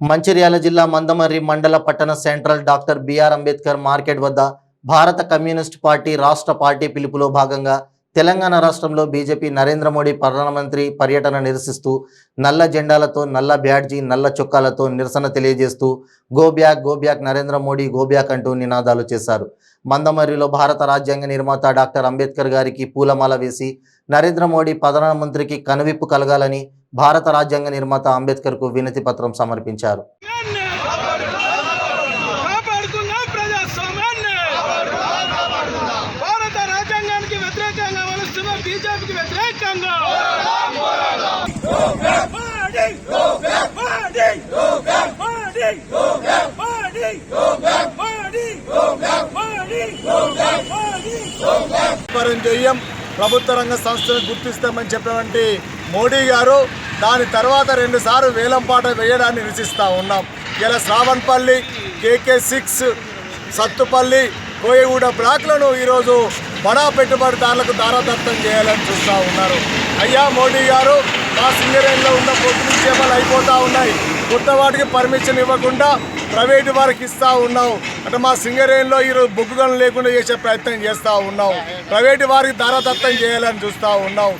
మంచిర్యాల జిల్లా మందమర్రి మండల పట్టణ central doctor BR Ambedkar market వద్ద భారత కమ్యూనిస్ట్ పార్టీ రాష్ట్ర పార్టీ పిలుపులో భాగంగా తెలంగాణ రాష్ట్రంలో బీజేపీ నరేంద్ర మోడీ ప్రధానమంత్రి పర్యటన నిరసిస్తూ నల్ల జెండాలతో, నల్ల బ్యాడ్జీ, నల్ల చొక్కాలతో నిరసన తెలియజేస్తూ go back Narendra Modi go back అంటూ నినాదాలు చేశారు. మందమర్రిలో భారత రాజ్యాంగ నిర్మాత డాక్టర్ అంబేద్కర్ గారికి పూలమాల వేసి నరేంద్ర మోడీ ప్రధానమంత్రికి కనువిప్పు కలగాలని భారత రాజ్యాంగ నిర్మాత అంబేద్కర్కు వినతి పత్రం సమర్పించారు. ప్రభుత్వ రంగ సంస్థను గుర్తిస్తామని చెప్పినటువంటి మోడీ గారు దాని తర్వాత 2 సార్లు వేలంపాట వేయడాన్ని నిరసిస్తూ ఉన్నాం. ఇలా శ్రావణపల్లి, KK6, సత్తుపల్లి, కోయగూడ బ్లాక్లను ఈరోజు బడా పెట్టుబడిదారులకు దారాదత్తం చేయాలని చూస్తూ ఉన్నారు. అయ్యా మోడీ గారు, మా సింగరేణిలో ఉన్న పొద్దు నిక్షేపాలు అయిపోతూ ఉన్నాయి. కొత్త వాటికి పర్మిషన్ ఇవ్వకుండా ప్రైవేటు వారికి ఇస్తూ ఉన్నావు. అంటే మా సింగరేణిలో ఈరోజు బొగ్గు గనులు లేకుండా చేసే ప్రయత్నం చేస్తూ ఉన్నావు. ప్రైవేటు వారికి దారాదత్తం చేయాలని చూస్తూ ఉన్నావు.